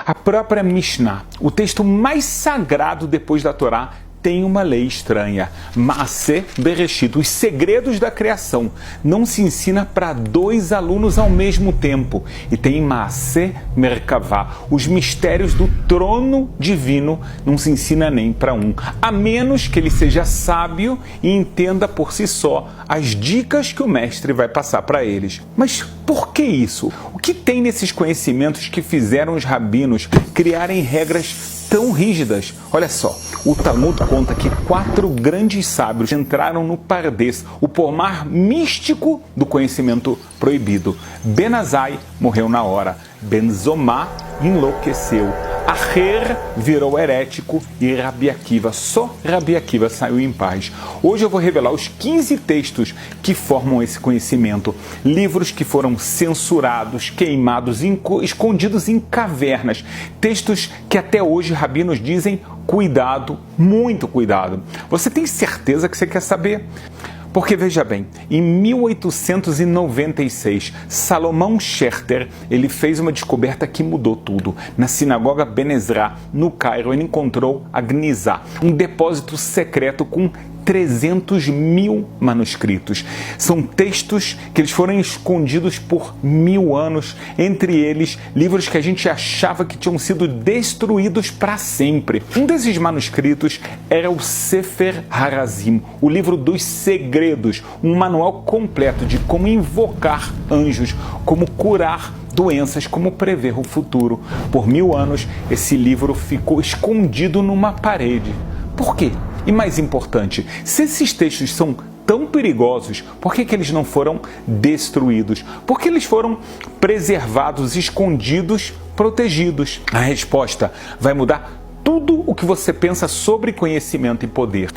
A própria Mishnah, o texto mais sagrado depois da Torá, tem uma lei estranha. Maaseh Bereshit, os segredos da criação, não se ensina para dois alunos ao mesmo tempo. E tem Maaseh Merkavah, os mistérios do trono divino, não se ensina nem para um, a menos que ele seja sábio e entenda por si só as dicas que o mestre vai passar para eles. Mas por que isso? O que tem nesses conhecimentos que fizeram os rabinos criarem regras tão rígidas? Olha só, o Talmud conta que 4 grandes sábios entraram no Pardes, o pomar místico do conhecimento proibido. Ben Azai morreu na hora, Ben Zomá enlouqueceu, Acher virou herético e Rabi Akiva, só Rabi Akiva saiu em paz. Hoje eu vou revelar os 15 textos que formam esse conhecimento, livros que foram censurados, queimados, escondidos em cavernas, textos que até hoje rabinos dizem cuidado, muito cuidado. Você tem certeza que você quer saber? Porque, veja bem, em 1896, Salomão Scherter, ele fez uma descoberta que mudou tudo. Na sinagoga Ben Ezra, no Cairo, ele encontrou a Gnizá, um depósito secreto com 300 mil manuscritos. São textos que eles foram escondidos por 1000 anos, entre eles livros que a gente achava que tinham sido destruídos para sempre. Um desses manuscritos era o Sefer Harazim, o livro dos segredos, um manual completo de como invocar anjos, como curar doenças, como prever o futuro. Por 1000 anos, esse livro ficou escondido numa parede. Por quê? E mais importante, se esses textos são tão perigosos, por que eles não foram destruídos? Por que eles foram preservados, escondidos, protegidos? A resposta vai mudar tudo o que você pensa sobre conhecimento e poder.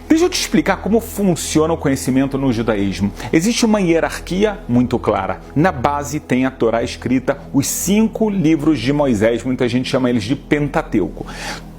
Deixa eu te explicar como funciona o conhecimento no judaísmo. Existe uma hierarquia muito clara. Na base tem a Torá escrita, os 5 livros de Moisés, muita gente chama eles de Pentateuco.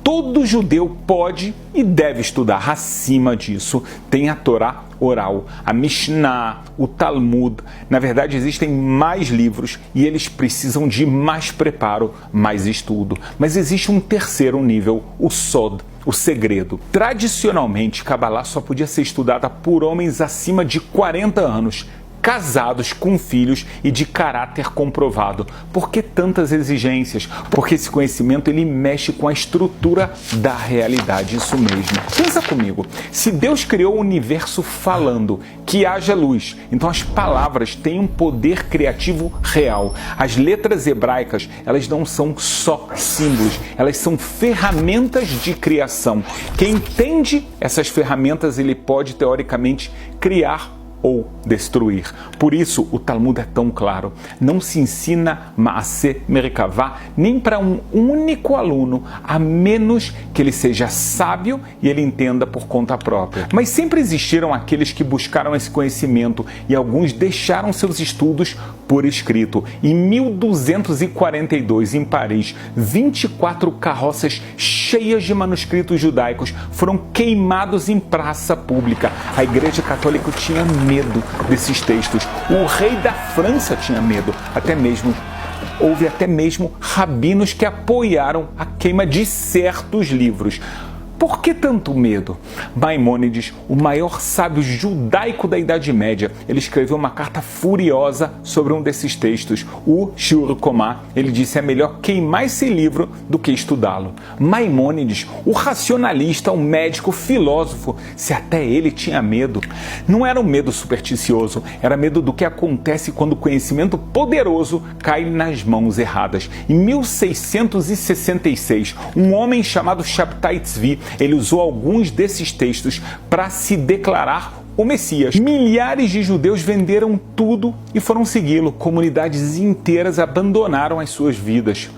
Todo judeu pode e deve estudar. Acima disso, tem a Torá oral, a Mishnah, o Talmud. Na verdade, existem mais livros e eles precisam de mais preparo, mais estudo. Mas existe um terceiro nível, o Sod, o segredo. Tradicionalmente, Kabbalah só podia ser estudada por homens acima de 40 anos, casados com filhos e de caráter comprovado. Por que tantas exigências? Porque esse conhecimento ele mexe com a estrutura da realidade, isso mesmo. Pensa comigo, se Deus criou o universo falando que haja luz, então as palavras têm um poder criativo real. As letras hebraicas, elas não são só símbolos, elas são ferramentas de criação. Quem entende essas ferramentas, ele pode teoricamente criar ou destruir. Por isso, o Talmud é tão claro. Não se ensina Maaseh Merkavah nem para um único aluno, a menos que ele seja sábio e ele entenda por conta própria. Mas sempre existiram aqueles que buscaram esse conhecimento e alguns deixaram seus estudos por escrito. Em 1242, em Paris, 24 carroças cheias de manuscritos judaicos foram queimados em praça pública. A Igreja Católica tinha medo desses textos. O rei da França tinha medo. Houve até mesmo rabinos que apoiaram a queima de certos livros. Por que tanto medo? Maimônides, o maior sábio judaico da Idade Média, ele escreveu uma carta furiosa sobre um desses textos. O Shiur Komá, ele disse, é melhor queimar esse livro do que estudá-lo. Maimônides, o racionalista, o médico, o filósofo, se até ele tinha medo, não era um medo supersticioso, era medo do que acontece quando o conhecimento poderoso cai nas mãos erradas. Em 1666, um homem chamado Shabtai Tzvi, ele usou alguns desses textos para se declarar o Messias. Milhares de judeus venderam tudo e foram segui-lo. Comunidades inteiras abandonaram as suas vidas.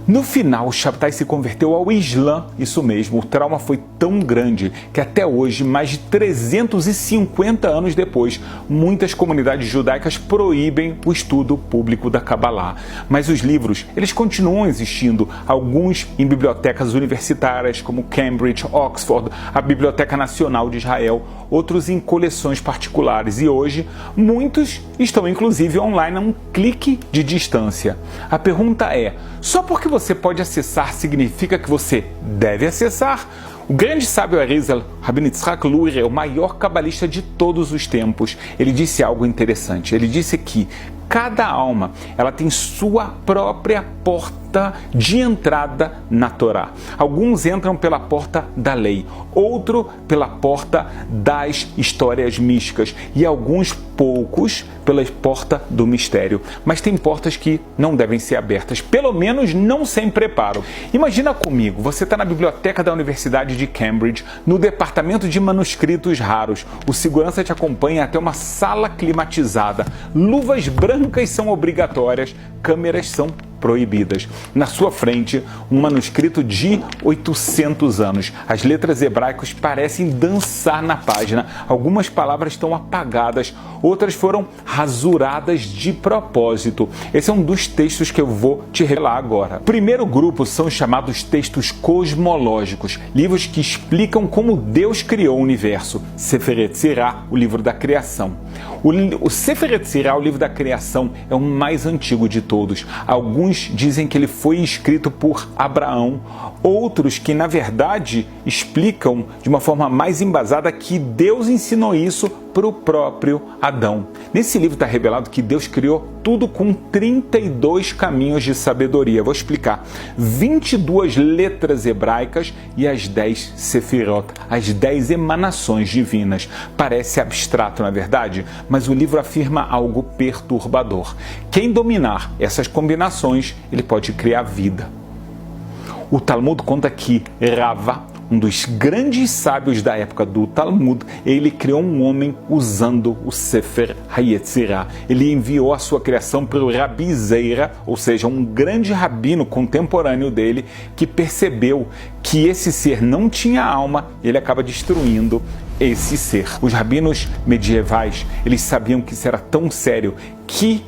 No final, Shabtai se converteu ao Islã, isso mesmo, o trauma foi tão grande que até hoje, mais de 350 anos depois, muitas comunidades judaicas proíbem o estudo público da Kabbalah. Mas os livros, eles continuam existindo, alguns em bibliotecas universitárias como Cambridge, Oxford, a Biblioteca Nacional de Israel, outros em coleções particulares e hoje muitos estão inclusive online a um clique de distância. A pergunta é, Só porque você pode acessar significa que você deve acessar? O grande sábio Arizal, Rabbi Yitzhak Luria, é o maior cabalista de todos os tempos. Ele disse algo interessante. Ele disse que cada alma ela tem sua própria porta de entrada na Torá. Alguns entram pela porta da lei, outro pela porta das histórias místicas e alguns poucos pela porta do mistério. Mas tem portas que não devem ser abertas, pelo menos não sem preparo. Imagina comigo, você está na biblioteca da Universidade de Cambridge, no departamento de manuscritos raros. O segurança te acompanha até uma sala climatizada. Luvas brancas são obrigatórias, câmeras são proibidas. Na sua frente, um manuscrito de 800 anos. As letras hebraicas parecem dançar na página. Algumas palavras estão apagadas, outras foram rasuradas de propósito. Esse é um dos textos que eu vou te revelar agora. O primeiro grupo são os chamados textos cosmológicos, livros que explicam como Deus criou o universo. Sefer Yetzirah, o livro da criação. O Sefer Yetzirah, o livro da criação, é o mais antigo de todos. Alguns dizem que ele foi escrito por Abraão, outros que, na verdade, explicam de uma forma mais embasada que Deus ensinou isso para o próprio Adão. Nesse livro está revelado que Deus criou tudo com 32 caminhos de sabedoria. Vou explicar. 22 letras hebraicas e as 10 sefirot, as 10 emanações divinas. Parece abstrato, na verdade, mas o livro afirma algo perturbador. Quem dominar essas combinações, ele pode criar vida. O Talmud conta que Rava, um dos grandes sábios da época do Talmud, ele criou um homem usando o Sefer HaYetzirah. Ele enviou a sua criação para o Rabi Zeira, ou seja, um grande rabino contemporâneo dele, que percebeu que esse ser não tinha alma, ele acaba destruindo esse ser. Os rabinos medievais, eles sabiam que isso era tão sério que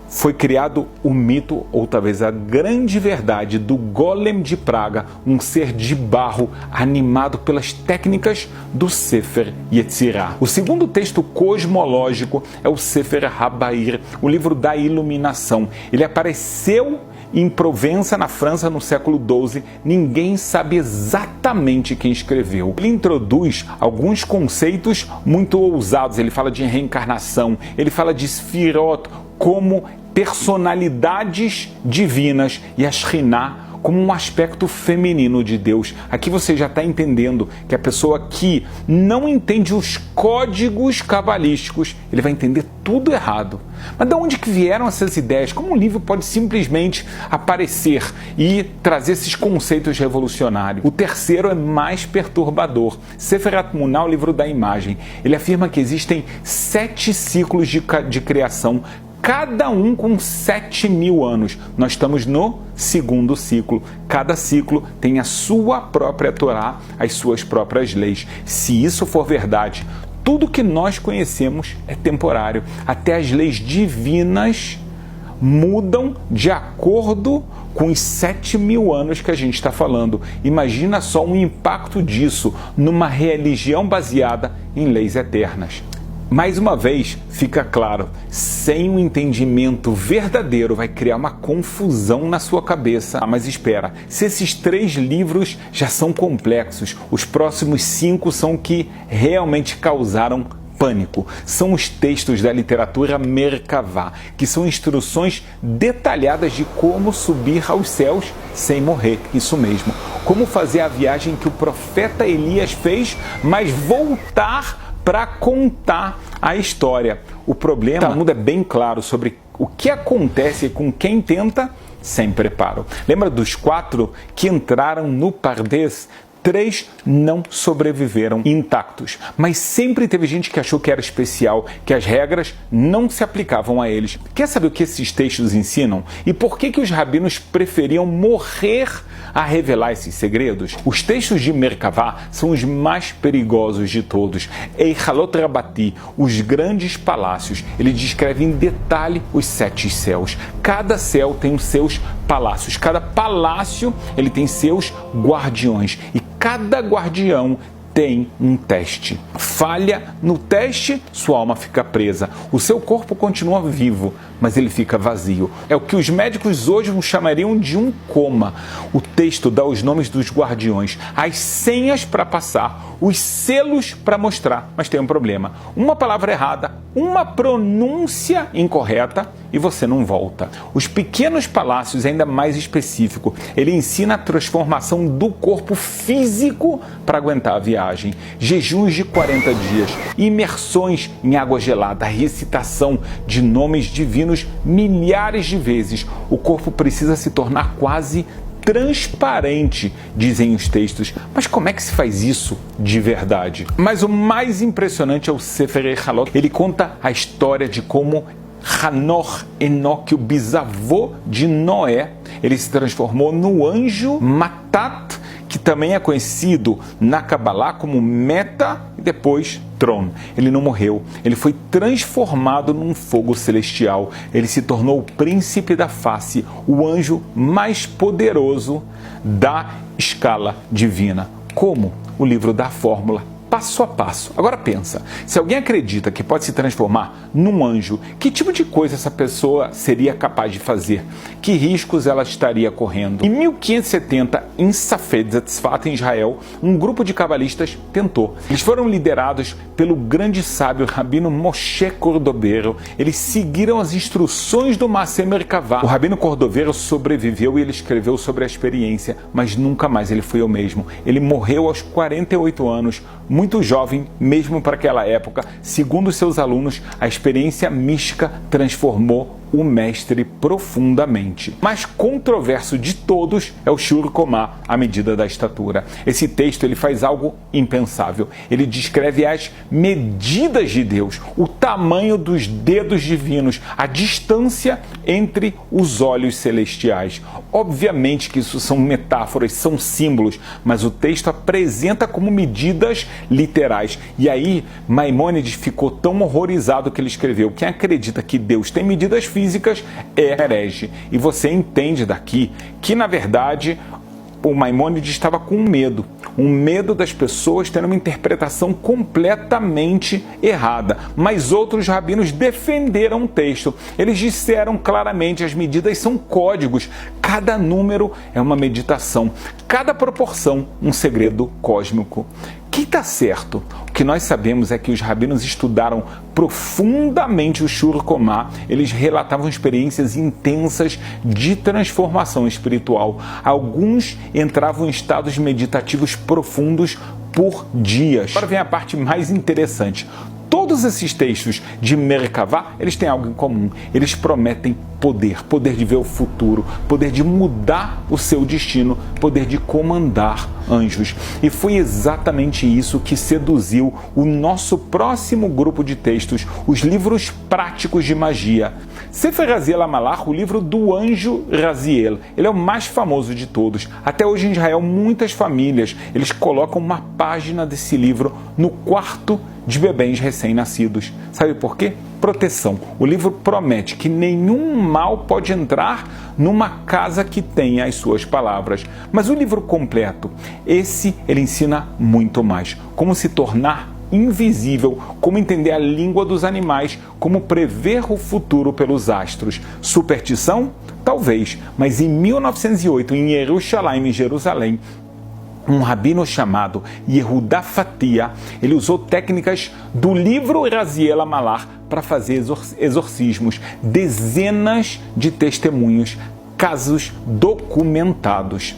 foi criado o mito, ou talvez a grande verdade, do Golem de Praga, um ser de barro animado pelas técnicas do Sefer Yetzirah. O segundo texto cosmológico é o Sefer Habair, o livro da iluminação. Ele apareceu em Provença, na França, no século XII. Ninguém sabe exatamente quem escreveu. Ele introduz alguns conceitos muito ousados. Ele fala de reencarnação, ele fala de Sfirot como personalidades divinas e a Shekhinah como um aspecto feminino de Deus. Aqui você já está entendendo que a pessoa que não entende os códigos cabalísticos, ele vai entender tudo errado. Mas de onde que vieram essas ideias? Como um livro pode simplesmente aparecer e trazer esses conceitos revolucionários? O terceiro é mais perturbador. Sefer HaTmunah, o livro da imagem. Ele afirma que existem 7 ciclos de criação, cada um com 7.000 anos. Nós estamos no segundo ciclo. Cada ciclo tem a sua própria Torá, as suas próprias leis. Se isso for verdade, tudo que nós conhecemos é temporário. Até as leis divinas mudam de acordo com os 7.000 anos que a gente está falando. Imagina só o impacto disso numa religião baseada em leis eternas. Mais uma vez, fica claro, sem um entendimento verdadeiro vai criar uma confusão na sua cabeça. Mas espera, se esses 3 livros já são complexos, os próximos 5 são que realmente causaram pânico. São os textos da literatura Merkavá, que são instruções detalhadas de como subir aos céus sem morrer, isso mesmo. Como fazer a viagem que o profeta Elias fez, mas voltar para contar a história. O problema, o Talmud é bem claro sobre o que acontece com quem tenta sem preparo. Lembra dos 4 que entraram no Pardes? 3 não sobreviveram intactos, mas sempre teve gente que achou que era especial, que as regras não se aplicavam a eles. Quer saber o que esses textos ensinam? E por que os rabinos preferiam morrer a revelar esses segredos? Os textos de Merkavá são os mais perigosos de todos. Eichalot Rabati, os grandes palácios. Ele descreve em detalhe os 7 céus. Cada céu tem os seus palácios. Cada palácio ele tem seus guardiões. E cada guardião tem um teste. Falha no teste, sua alma fica presa. O seu corpo continua vivo, mas ele fica vazio. É o que os médicos hoje chamariam de um coma. O texto dá os nomes dos guardiões, as senhas para passar, os selos para mostrar, mas tem um problema. Uma palavra errada, uma pronúncia incorreta e você não volta. Os pequenos palácios, ainda mais específico, ele ensina a transformação do corpo físico para aguentar a viagem. Jejuns de 40 dias, imersões em água gelada, recitação de nomes divinos milhares de vezes. O corpo precisa se tornar quase transparente, dizem os textos. Mas como é que se faz isso de verdade? Mas o mais impressionante é o Sefer Halot. Ele conta a história de como Hanor, Enoque, o bisavô de Noé, ele se transformou no anjo Matat, que também é conhecido na Kabbalah como Meta e depois Tron. Ele não morreu, ele foi transformado num fogo celestial. Ele se tornou o príncipe da face, o anjo mais poderoso da escala divina. Como? O livro dá a fórmula passo a passo. Agora pensa, se alguém acredita que pode se transformar num anjo, que tipo de coisa essa pessoa seria capaz de fazer? Que riscos ela estaria correndo? Em 1570, em Safed Tzfat, em Israel, um grupo de cabalistas tentou. Eles foram liderados pelo grande sábio Rabino Moshe Cordovero. Eles seguiram as instruções do Maaseh Merkavah. O Rabino Cordovero sobreviveu e ele escreveu sobre a experiência, mas nunca mais ele foi o mesmo. Ele morreu aos 48 anos, muito jovem, mesmo para aquela época. Segundo seus alunos, a experiência mística transformou o mestre profundamente. Mais controverso de todos é o Shur Komá, a medida da estatura. Esse texto ele faz algo impensável. Ele descreve as medidas de Deus, o tamanho dos dedos divinos, a distância entre os olhos celestiais. Obviamente que isso são metáforas, são símbolos, mas o texto apresenta como medidas literais. E aí, Maimônides ficou tão horrorizado que ele escreveu: quem acredita que Deus tem medidas físicas é herege. E você entende daqui que, na verdade, o Maimônides estava com um medo das pessoas terem uma interpretação completamente errada. Mas outros rabinos defenderam o texto. Eles disseram claramente: as medidas são códigos, cada número é uma meditação, cada proporção um segredo cósmico. Que está certo? O que nós sabemos é que os rabinos estudaram profundamente o Shur Komá. Eles relatavam experiências intensas de transformação espiritual. Alguns entravam em estados meditativos profundos por dias. Agora vem a parte mais interessante. Todos esses textos de Merkavah, eles têm algo em comum. Eles prometem poder de ver o futuro, poder de mudar o seu destino, poder de comandar anjos. E foi exatamente isso que seduziu o nosso próximo grupo de textos, os livros práticos de magia. Sefer Raziel HaMalach, o livro do anjo Raziel. Ele é o mais famoso de todos. Até hoje em Israel, muitas famílias, eles colocam uma página desse livro no quarto de bebês recém-nascidos. Sabe por quê? Proteção. O livro promete que nenhum mal pode entrar numa casa que tenha as suas palavras. Mas o livro completo, ele ensina muito mais. Como se tornar invisível, como entender a língua dos animais, como prever o futuro pelos astros. Superstição? Talvez, mas em 1908, em Yerushalayim, em Jerusalém, um rabino chamado Yehuda Fatia, ele usou técnicas do livro Raziel HaMalach para fazer exorcismos, dezenas de testemunhos, casos documentados.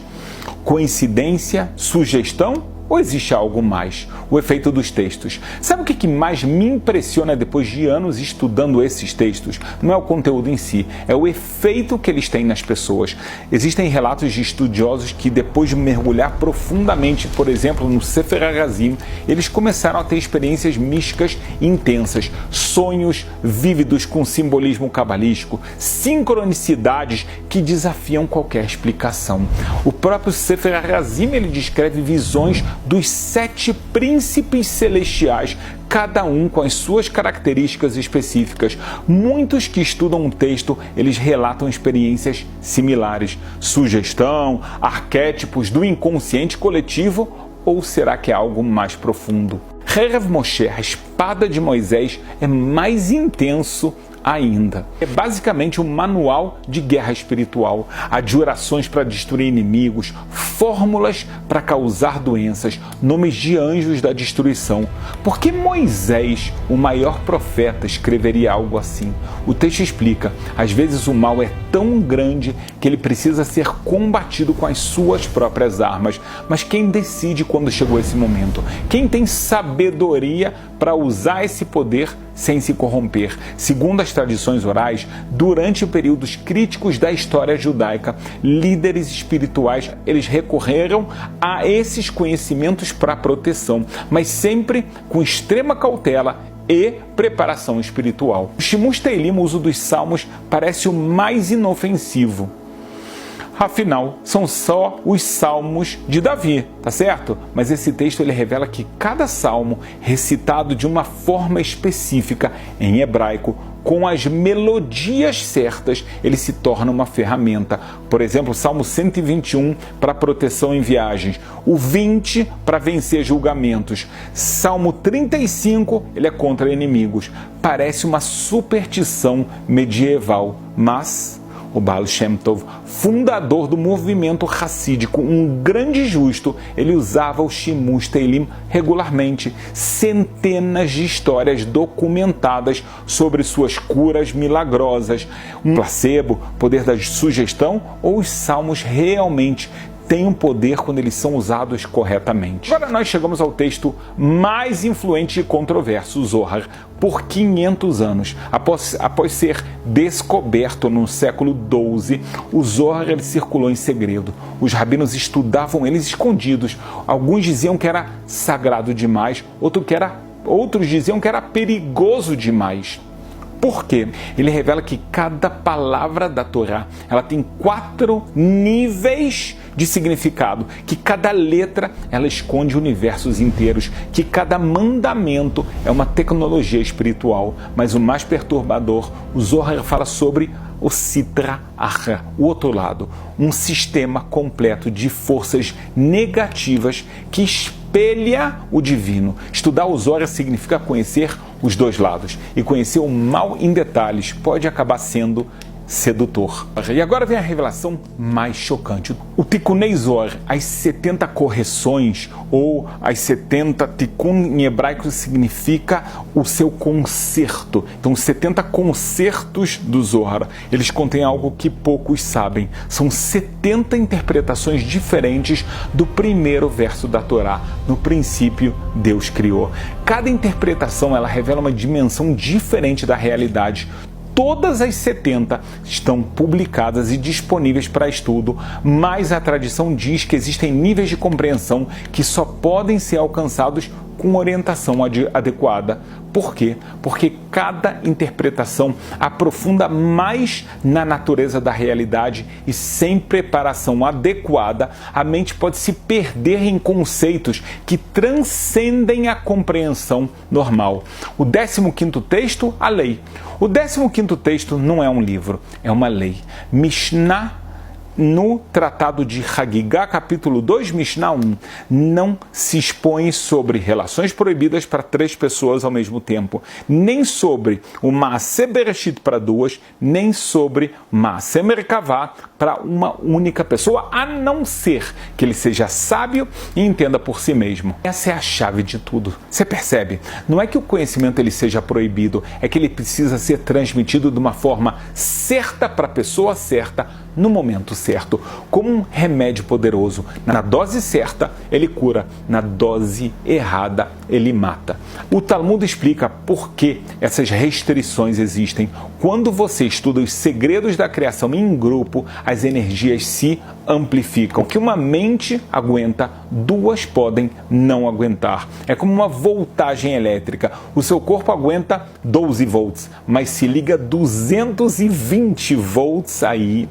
Coincidência? Sugestão? Ou existe algo mais? O efeito dos textos. Sabe o que mais me impressiona depois de anos estudando esses textos? Não é o conteúdo em si, é o efeito que eles têm nas pessoas. Existem relatos de estudiosos que, depois de mergulhar profundamente, por exemplo, no Sefer HaRazim, eles começaram a ter experiências místicas intensas, sonhos vívidos com simbolismo cabalístico, sincronicidades que desafiam qualquer explicação. O próprio Sefer HaRazim, ele descreve visões dos 7 príncipes celestiais, cada um com as suas características específicas. Muitos que estudam o texto, eles relatam experiências similares. Sugestão, arquétipos do inconsciente coletivo, ou será que é algo mais profundo? Herev Moshe, a espada de Moisés, é mais intenso ainda. É basicamente um manual de guerra espiritual, adjurações para destruir inimigos, fórmulas para causar doenças, nomes de anjos da destruição. Por que Moisés, o maior profeta, escreveria algo assim? O texto explica, às vezes o mal é tão grande que ele precisa ser combatido com as suas próprias armas. Mas quem decide quando chegou esse momento? Quem tem sabedoria para usar esse poder sem se corromper? Segundo as tradições orais, durante períodos críticos da história judaica, líderes espirituais eles recorreram a esses conhecimentos para proteção, mas sempre com extrema cautela e preparação espiritual. O Shimush Teilim, o uso dos salmos, parece o mais inofensivo. Afinal, são só os salmos de Davi, tá certo? Mas esse texto ele revela que cada salmo, recitado de uma forma específica em hebraico, com as melodias certas, ele se torna uma ferramenta. Por exemplo, o Salmo 121 para proteção em viagens, o 20 para vencer julgamentos, Salmo 35 ele é contra inimigos. Parece uma superstição medieval, mas o Baal Shem Tov, fundador do movimento racídico, um grande justo, ele usava o Shimush Teilim regularmente. Centenas de histórias documentadas sobre suas curas milagrosas. Um placebo, poder da sugestão ou os salmos realmente têm um poder quando eles são usados corretamente. Agora nós chegamos ao texto mais influente e controverso, o Zohar, por 500 anos. Após ser descoberto no século XII, o Zohar ele circulou em segredo. Os rabinos estudavam eles escondidos. Alguns diziam que era sagrado demais, outros diziam que era perigoso demais. Por quê? Ele revela que cada palavra da Torá ela tem 4 níveis de significado, que cada letra ela esconde universos inteiros, que cada mandamento é uma tecnologia espiritual. Mas o mais perturbador, o Zohar fala sobre o Sitra Achra, o outro lado, um sistema completo de forças negativas que espelha o divino. Estudar o Zohar significa conhecer os dois lados, e conhecer o mal em detalhes pode acabar sendo sedutor. E agora vem a revelação mais chocante. O Tikkunei Zohar, as 70 correções ou as 70 Tikkun em hebraico significa o seu concerto. Então, os 70 concertos do Zohar, eles contêm algo que poucos sabem. São 70 interpretações diferentes do primeiro verso da Torá. No princípio, Deus criou. Cada interpretação, ela revela uma dimensão diferente da realidade. Todas as 70 estão publicadas e disponíveis para estudo, mas a tradição diz que existem níveis de compreensão que só podem ser alcançados com orientação adequada. Por quê? Porque cada interpretação aprofunda mais na natureza da realidade e sem preparação adequada, a mente pode se perder em conceitos que transcendem a compreensão normal. O 15º texto, a lei. O 15º texto não é um livro, é uma lei. Mishnah, no Tratado de Hagigah, capítulo 2, Mishnah 1, não se expõe sobre relações proibidas para 3 pessoas ao mesmo tempo, nem sobre o Maaseh Bereshit para 2, nem sobre Maaseh Merkavah para uma única pessoa, a não ser que ele seja sábio e entenda por si mesmo. Essa é a chave de tudo. Você percebe? Não é que o conhecimento ele seja proibido, é que ele precisa ser transmitido de uma forma certa para a pessoa certa, no momento certo, como um remédio poderoso. Na dose certa, ele cura, na dose errada, ele mata. O Talmud explica por que essas restrições existem. Quando você estuda os segredos da criação em grupo, as energias se amplificam. O que uma mente aguenta, 2 podem não aguentar. É como uma voltagem elétrica. O seu corpo aguenta 12 volts, mas se liga 220 volts aí.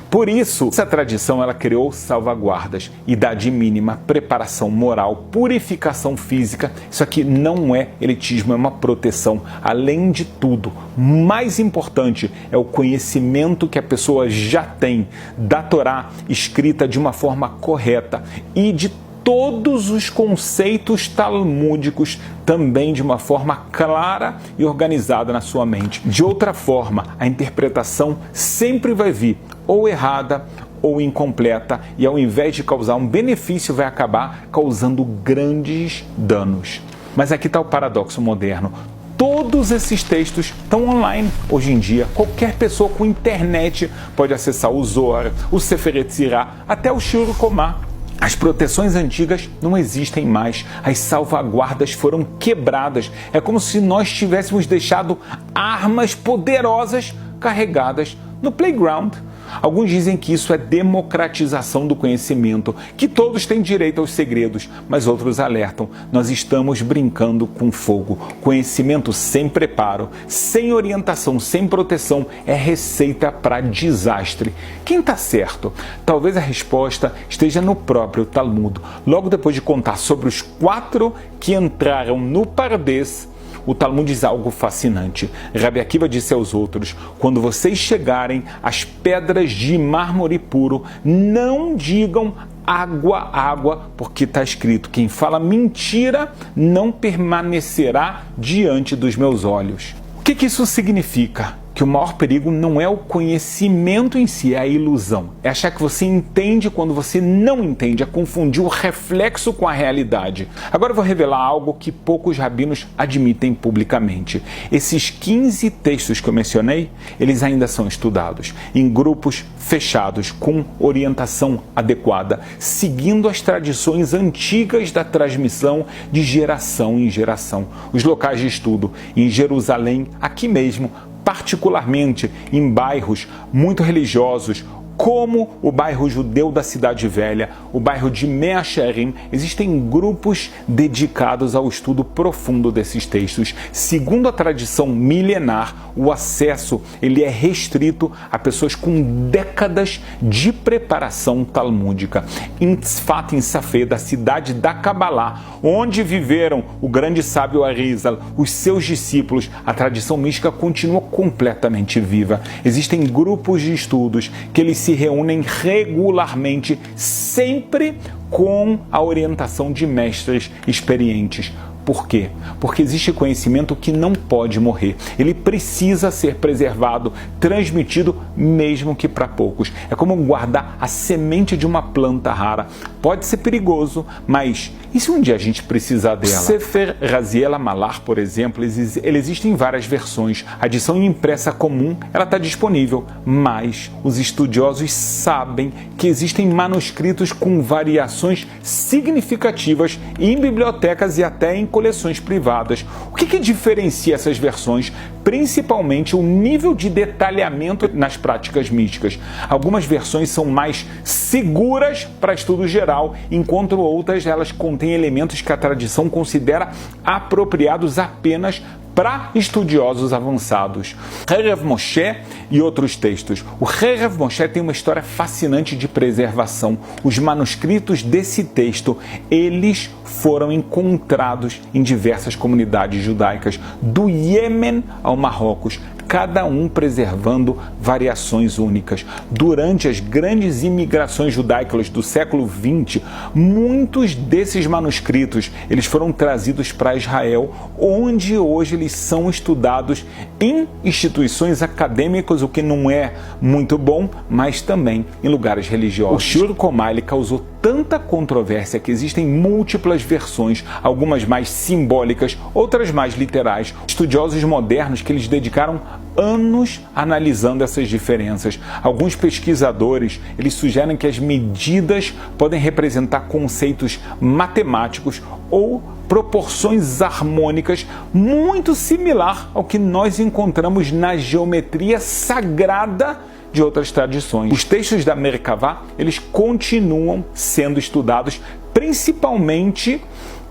Por isso, essa tradição ela criou salvaguardas, idade mínima, preparação moral, purificação física. Isso aqui não é elitismo, é uma proteção. Além de tudo, mais importante é o conhecimento que a pessoa já tem da Torá escrita de uma forma correta e de todos os conceitos talmúdicos também de uma forma clara e organizada na sua mente. De outra forma, a interpretação sempre vai vir ou errada ou incompleta e, ao invés de causar um benefício, vai acabar causando grandes danos. Mas aqui está o paradoxo moderno. Todos esses textos estão online hoje em dia. Qualquer pessoa com internet pode acessar o Zohar, o Sefer Yetzirah, até o Shiur Komá. As proteções antigas não existem mais, as salvaguardas foram quebradas. É como se nós tivéssemos deixado armas poderosas carregadas no playground. Alguns dizem que isso é democratização do conhecimento, que todos têm direito aos segredos, mas outros alertam: nós estamos brincando com fogo. Conhecimento sem preparo, sem orientação, sem proteção é receita para desastre. Quem está certo? Talvez a resposta esteja no próprio Talmud. Logo depois de contar sobre os 4 que entraram no Pardes, o Talmud diz algo fascinante. Rabi Akiva disse aos outros: quando vocês chegarem às pedras de mármore puro, não digam água, água, porque está escrito: quem fala mentira não permanecerá diante dos meus olhos. O que isso significa? Que o maior perigo não é o conhecimento em si, é a ilusão. É achar que você entende quando você não entende, é confundir o reflexo com a realidade. Agora eu vou revelar algo que poucos rabinos admitem publicamente. Esses 15 textos que eu mencionei, eles ainda são estudados em grupos fechados, com orientação adequada, seguindo as tradições antigas da transmissão de geração em geração. Os locais de estudo em Jerusalém, aqui mesmo, particularmente em bairros muito religiosos, como o bairro judeu da Cidade Velha, o bairro de Mea Shearim, existem grupos dedicados ao estudo profundo desses textos. Segundo a tradição milenar, o acesso ele é restrito a pessoas com décadas de preparação talmúdica. Em Tzfat, em Safed, da cidade da Kabbalah, onde viveram o grande sábio Arizal, os seus discípulos, a tradição mística continua completamente viva. Existem grupos de estudos que eles se reúnem regularmente, sempre com a orientação de mestres experientes. Por quê? Porque existe conhecimento que não pode morrer. Ele precisa ser preservado, transmitido, mesmo que para poucos. É como guardar a semente de uma planta rara. Pode ser perigoso, mas e se um dia a gente precisar dela? O Sefer Raziel Amalar, por exemplo, ele existe em várias versões. A edição impressa comum, ela está disponível, mas os estudiosos sabem que existem manuscritos com variações significativas em bibliotecas e até em coleções privadas. O que diferencia essas versões? Principalmente o nível de detalhamento nas práticas místicas. Algumas versões são mais seguras para estudo geral, enquanto outras elas contêm elementos que a tradição considera apropriados apenas para estudiosos avançados. Erev Moshe e outros textos. O Erev Moshe tem uma história fascinante de preservação. Os manuscritos desse texto, eles foram encontrados em diversas comunidades judaicas, do Iêmen ao Marrocos, cada um preservando variações únicas. Durante as grandes imigrações judaicas do século XX, muitos desses manuscritos eles foram trazidos para Israel, onde hoje eles são estudados em instituições acadêmicas, o que não é muito bom, mas também em lugares religiosos. O Shiur Komá causou tanta controvérsia que existem múltiplas versões, algumas mais simbólicas, outras mais literais. Estudiosos modernos que eles dedicaram anos analisando essas diferenças. Alguns pesquisadores, eles sugerem que as medidas podem representar conceitos matemáticos ou proporções harmônicas muito similar ao que nós encontramos na geometria sagrada de outras tradições. Os textos da Merkavá, eles continuam sendo estudados, principalmente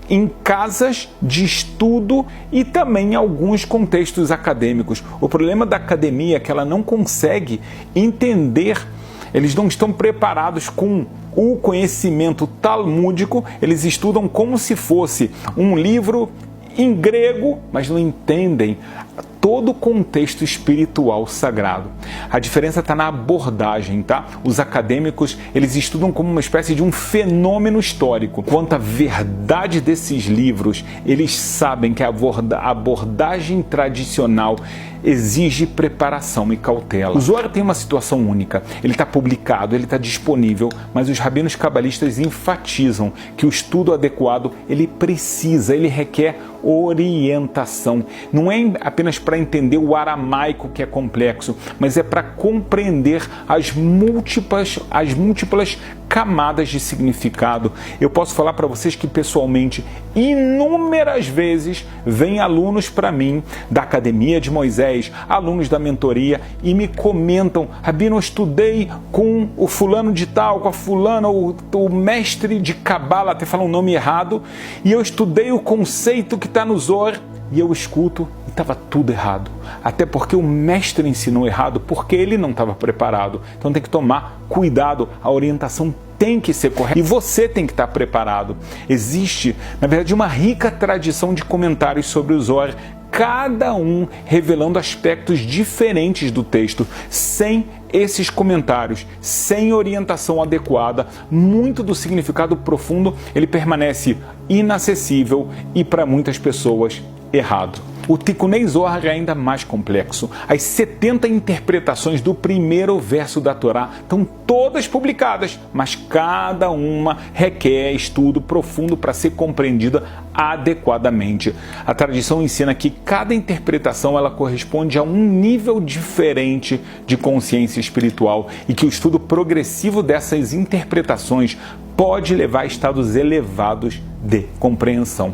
em casas de estudo e também em alguns contextos acadêmicos. O problema da academia é que ela não consegue entender, eles não estão preparados com o conhecimento talmúdico, eles estudam como se fosse um livro em grego, mas não entendem todo o contexto espiritual sagrado. A diferença está na abordagem, tá? Os acadêmicos, eles estudam como uma espécie de um fenômeno histórico. Quanto à verdade desses livros, eles sabem que a abordagem tradicional exige preparação e cautela. O Zohar tem uma situação única. Ele está publicado, ele está disponível, mas os rabinos cabalistas enfatizam que o estudo adequado, ele requer orientação. Não é apenas para entender o aramaico, que é complexo, mas é para compreender as múltiplas camadas de significado. Eu posso falar para vocês que pessoalmente, inúmeras vezes, vêm alunos para mim da Academia de Moisés, alunos da mentoria, e me comentam: Rabino, eu estudei com o fulano de tal, com a fulana, o mestre de Cabala, até falar um nome errado, e eu estudei o conceito que está no Zohar, e eu escuto e estava tudo errado. Até porque o mestre ensinou errado, porque ele não estava preparado. Então tem que tomar cuidado, a orientação tem que ser correta e você tem que estar preparado. Existe, na verdade, uma rica tradição de comentários sobre o Zohar, cada um revelando aspectos diferentes do texto. Sem esses comentários, sem orientação adequada, muito do significado profundo ele permanece inacessível e, para muitas pessoas, errado. O Tikkunei Zohar é ainda mais complexo. As 70 interpretações do primeiro verso da Torá estão todas publicadas, mas cada uma requer estudo profundo para ser compreendida adequadamente. A tradição ensina que cada interpretação ela corresponde a um nível diferente de consciência espiritual e que o estudo progressivo dessas interpretações pode levar a estados elevados de compreensão.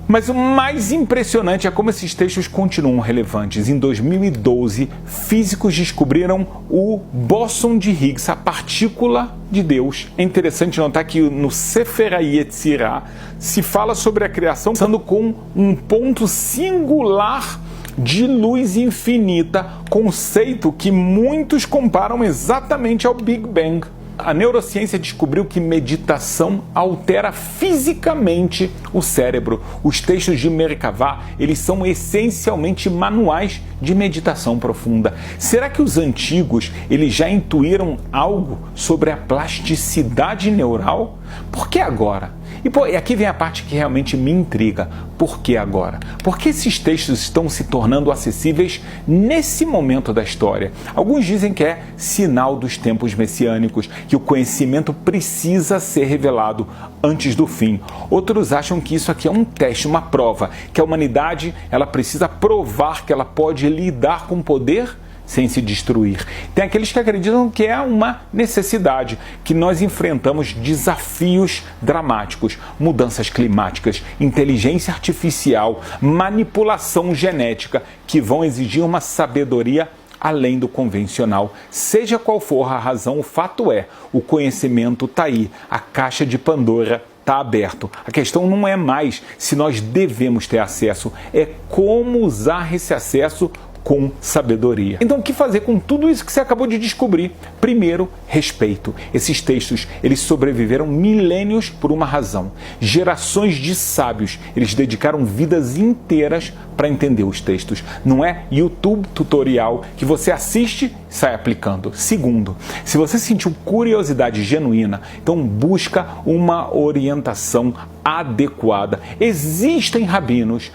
Mas o mais impressionante é como esses textos continuam relevantes. Em 2012, físicos descobriram o bóson de Higgs, a partícula de Deus. É interessante notar que no Sefer HaYetzirah se fala sobre a criação começando com um ponto singular de luz infinita, conceito que muitos comparam exatamente ao Big Bang. A neurociência descobriu que meditação altera fisicamente o cérebro. Os textos de Merkavá, eles são essencialmente manuais de meditação profunda. Será que os antigos, eles já intuíram algo sobre a plasticidade neural? Por que agora? E aqui vem a parte que realmente me intriga. Por que agora? Por que esses textos estão se tornando acessíveis nesse momento da história? Alguns dizem que é sinal dos tempos messiânicos, que o conhecimento precisa ser revelado antes do fim. Outros acham que isso aqui é um teste, uma prova, que a humanidade ela precisa provar que ela pode lidar com o poder sem se destruir. Tem aqueles que acreditam que é uma necessidade, que nós enfrentamos desafios dramáticos, mudanças climáticas, inteligência artificial, manipulação genética, que vão exigir uma sabedoria além do convencional. Seja qual for a razão, o fato é, o conhecimento está aí, a caixa de Pandora está aberto. A questão não é mais se nós devemos ter acesso, é como usar esse acesso com sabedoria. Então, o que fazer com tudo isso que você acabou de descobrir? Primeiro, respeito. Esses textos, eles sobreviveram milênios por uma razão. Gerações de sábios, eles dedicaram vidas inteiras para entender os textos. Não é YouTube tutorial que você assiste e sai aplicando. Segundo, se você sentiu curiosidade genuína, então busca uma orientação adequada. Existem rabinos,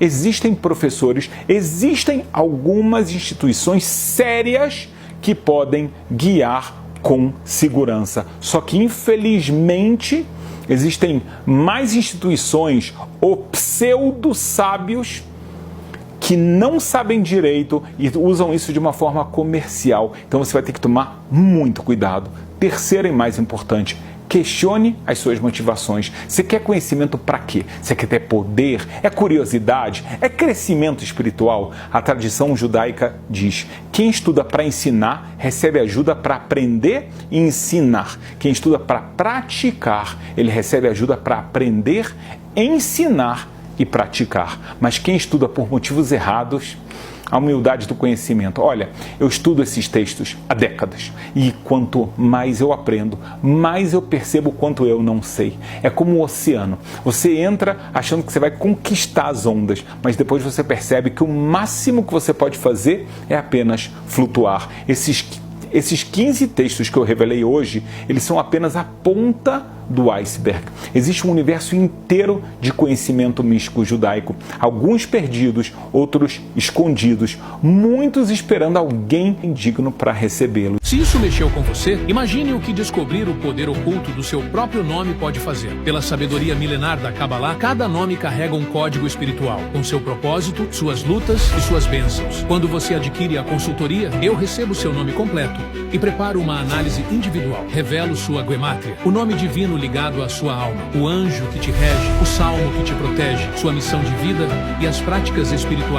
existem professores, existem algumas instituições sérias que podem guiar com segurança. Só que, infelizmente, existem mais instituições ou pseudo-sábios que não sabem direito e usam isso de uma forma comercial. Então você vai ter que tomar muito cuidado. Terceiro e mais importante, questione as suas motivações. Você quer conhecimento para quê? Você quer ter poder? É curiosidade? É crescimento espiritual? A tradição judaica diz: quem estuda para ensinar, recebe ajuda para aprender e ensinar. Quem estuda para praticar, ele recebe ajuda para aprender, ensinar e praticar. Mas quem estuda por motivos errados, a humildade do conhecimento. Olha, eu estudo esses textos há décadas e quanto mais eu aprendo, mais eu percebo o quanto eu não sei. É como o oceano. Você entra achando que você vai conquistar as ondas, mas depois você percebe que o máximo que você pode fazer é apenas flutuar. Esses 15 textos que eu revelei hoje, eles são apenas a ponta do iceberg. Existe um universo inteiro de conhecimento místico judaico, alguns perdidos, outros escondidos, muitos esperando alguém indigno para recebê-los. Se isso mexeu com você, imagine o que descobrir o poder oculto do seu próprio nome pode fazer. Pela sabedoria milenar da Kabbalah, cada nome carrega um código espiritual, com seu propósito, suas lutas e suas bênçãos. Quando você adquire a consultoria, eu recebo seu nome completo e preparo uma análise individual. Revelo sua Guemátria, o nome divino ligado à sua alma, o anjo que te rege, o salmo que te protege, sua missão de vida e as práticas espirituais